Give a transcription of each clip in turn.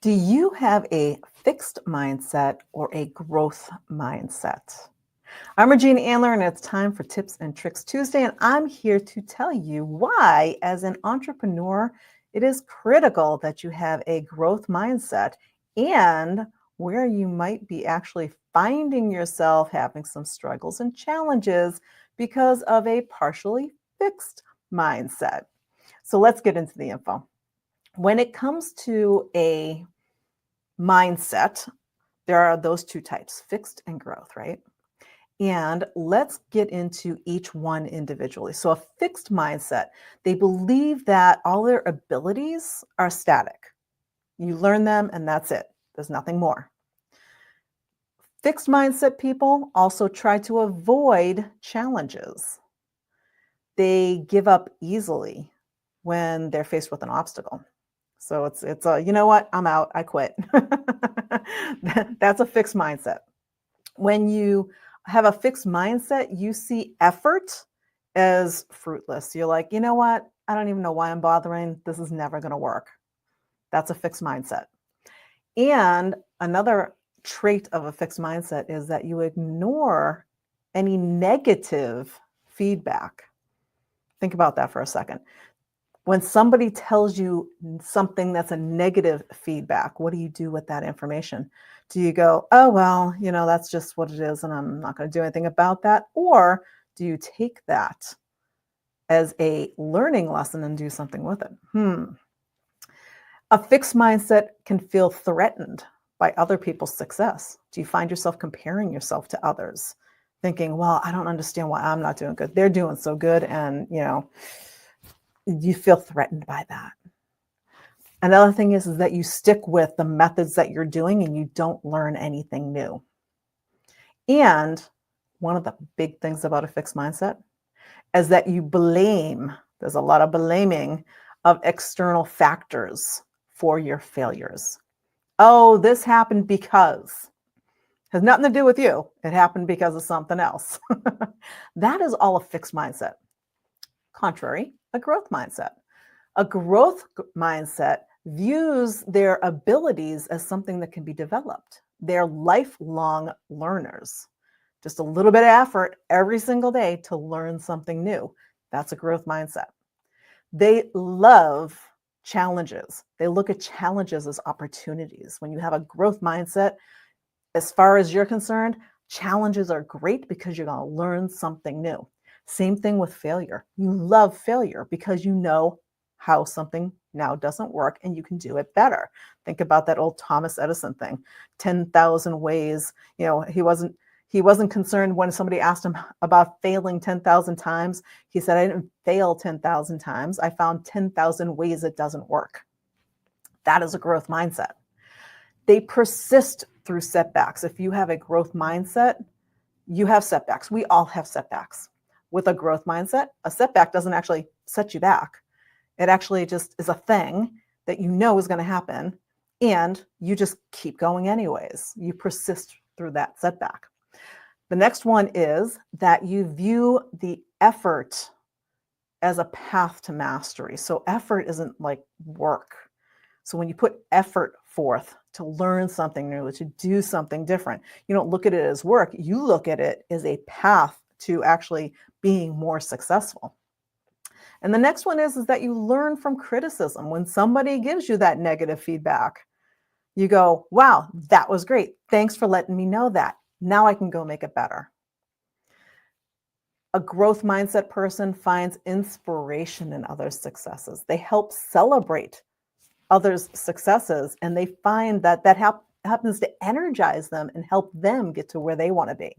Do you have a fixed mindset or a growth mindset? I'm Regina Andler, and it's time for Tips and Tricks Tuesday. And I'm here to tell you why, as an entrepreneur, it is critical that you have a growth mindset and where you might be actually finding yourself having some struggles and challenges because of a partially fixed mindset. So let's get into the info. When it comes to a mindset, there are those two types, fixed and growth, right? And let's get into each one individually. So, a fixed mindset, they believe that all their abilities are static. You learn them and that's it, there's nothing more. Fixed mindset people also try to avoid challenges. They give up easily when they're faced with an obstacle. So it's a, you know what, I'm out, I quit. That's a fixed mindset. When you have a fixed mindset, you see effort as fruitless. You're like, you know what, I don't even know why I'm bothering. This is never going to work. That's a fixed mindset. And another trait of a fixed mindset is that you ignore any negative feedback. Think about that for a second. When somebody tells you something that's a negative feedback, what do you do with that information? Do you go, oh, well, that's just what it is, and I'm not going to do anything about that? Or do you take that as a learning lesson and do something with it? A fixed mindset can feel threatened by other people's success. Do you find yourself comparing yourself to others, thinking, well, I don't understand why I'm not doing good. They're doing so good, and, you feel threatened by that. Another thing is that you stick with the methods that you're doing and you don't learn anything new. And one of the big things about a fixed mindset is that you blame. There's a lot of blaming of external factors for your failures. Oh, this happened because. It has nothing to do with you. It happened because of something else. That is all a fixed mindset. Contrary, a growth mindset. A growth mindset views their abilities as something that can be developed. They're lifelong learners. Just a little bit of effort every single day to learn something new. That's a growth mindset. They love challenges. They look at challenges as opportunities. When you have a growth mindset, as far as you're concerned, challenges are great because you're going to learn something new. Same thing with failure. You love failure because you know how something now doesn't work and you can do it better. Think about that old Thomas Edison thing, 10,000 ways. He wasn't concerned when somebody asked him about failing 10,000 times. He said, I didn't fail 10,000 times. I found 10,000 ways it doesn't work. That is a growth mindset. They persist through setbacks. If you have a growth mindset, you have setbacks. We all have setbacks. With a growth mindset, a setback doesn't actually set you back. It actually just is a thing that you know is going to happen, and you just keep going anyways. You persist through that setback. The next one is that you view the effort as a path to mastery. So effort isn't like work. So when you put effort forth to learn something new, to do something different, you don't look at it as work. You look at it as a path to actually being more successful. And the next one is that you learn from criticism. When somebody gives you that negative feedback, you go, wow, that was great. Thanks for letting me know that. Now I can go make it better. A growth mindset person finds inspiration in others' successes. They help celebrate others' successes, and they find that happens to energize them and help them get to where they want to be.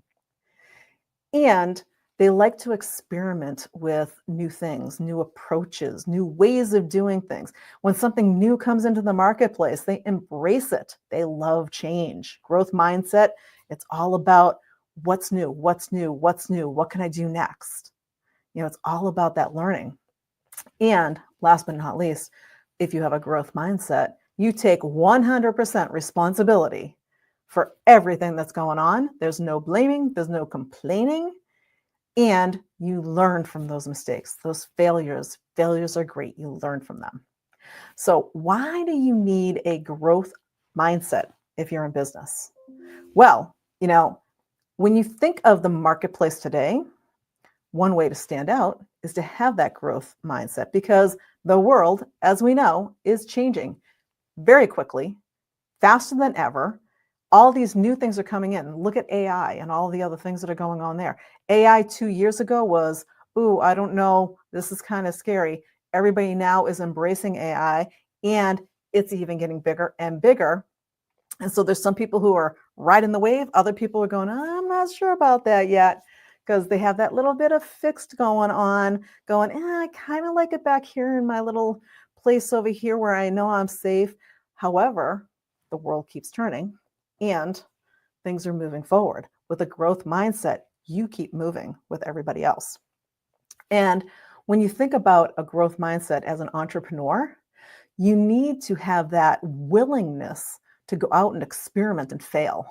And they like to experiment with new things, new approaches, new ways of doing things. When something new comes into the marketplace, they embrace it. They love change. Growth mindset, it's all about what's new, what's new, what's new, what can I do next? It's all about that learning. And last but not least, if you have a growth mindset, you take 100% responsibility for everything that's going on. There's no blaming, there's no complaining, and you learn from those mistakes. Those failures are great. You learn from them. So why do you need a growth mindset if you're in business? Well, when you think of the marketplace today, one way to stand out is to have that growth mindset because the world, as we know, is changing very quickly, faster than ever. All these new things are coming in. Look at AI and all the other things that are going on there. AI 2 years ago was, ooh, I don't know, this is kind of scary. Everybody now is embracing AI and it's even getting bigger and bigger. And so there's some people who are riding the wave. Other people are going, I'm not sure about that yet because they have that little bit of fixed going on, going, I kind of like it back here in my little place over here where I know I'm safe. However, the world keeps turning and things are moving forward. With a growth mindset, you keep moving with everybody else. And when you think about a growth mindset as an entrepreneur, you need to have that willingness to go out and experiment and fail.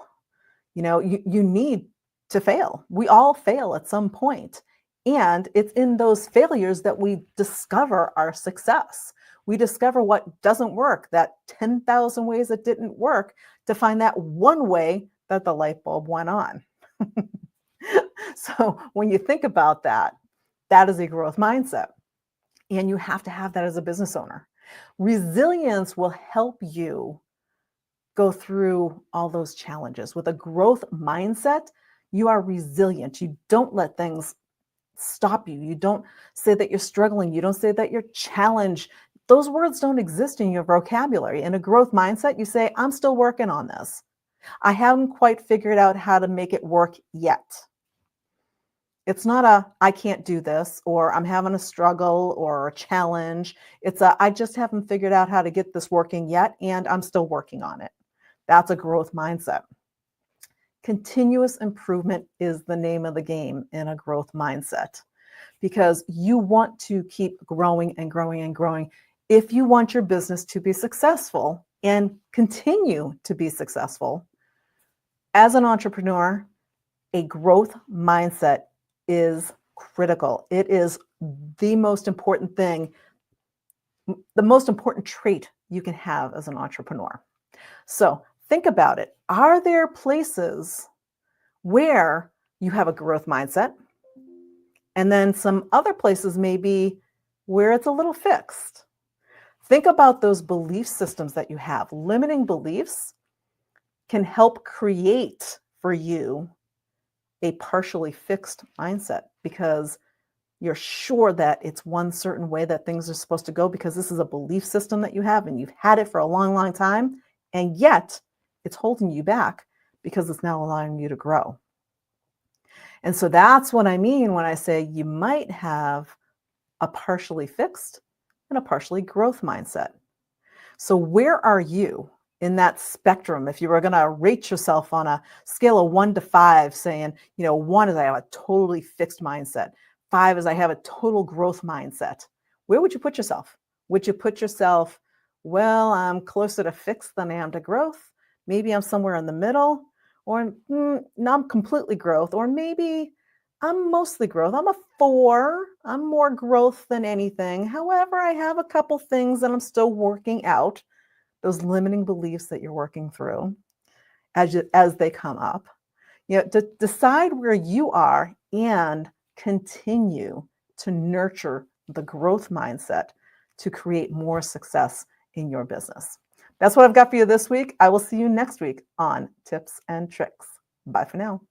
You need to fail. We all fail at some point. And it's in those failures that we discover our success. We discover what doesn't work, that 10,000 ways it didn't work, to find that one way that the light bulb went on. So when you think about that, that is a growth mindset. And you have to have that as a business owner. Resilience will help you go through all those challenges. With a growth mindset, you are resilient. You don't let things stop you. You don't say that you're struggling. You don't say that you're challenged. Those words don't exist in your vocabulary. In a growth mindset, you say, I'm still working on this. I haven't quite figured out how to make it work yet. It's not a, I can't do this, or I'm having a struggle or a challenge. It's a, I just haven't figured out how to get this working yet, and I'm still working on it. That's a growth mindset. Continuous improvement is the name of the game in a growth mindset because you want to keep growing and growing and growing. If you want your business to be successful and continue to be successful, as an entrepreneur, a growth mindset is critical. It is the most important thing, the most important trait you can have as an entrepreneur. So think about it. Are there places where you have a growth mindset? And then some other places maybe where it's a little fixed. Think about those belief systems that you have. Limiting beliefs can help create for you a partially fixed mindset because you're sure that it's one certain way that things are supposed to go because this is a belief system that you have and you've had it for a long, long time. And yet it's holding you back because it's now allowing you to grow. And so that's what I mean when I say you might have a partially fixed and a partially growth mindset. So where are you in that spectrum? If you were going to rate yourself on a scale of 1 to 5, saying, 1 is I have a totally fixed mindset. 5 is I have a total growth mindset. Where would you put yourself? Would you put yourself, well, I'm closer to fixed than I am to growth? Maybe I'm somewhere in the middle, or no, I'm completely growth, or maybe I'm mostly growth. I'm a 4. I'm more growth than anything. However, I have a couple things that I'm still working out, those limiting beliefs that you're working through as they come up. To decide where you are and continue to nurture the growth mindset to create more success in your business. That's what I've got for you this week. I will see you next week on Tips and Tricks. Bye for now.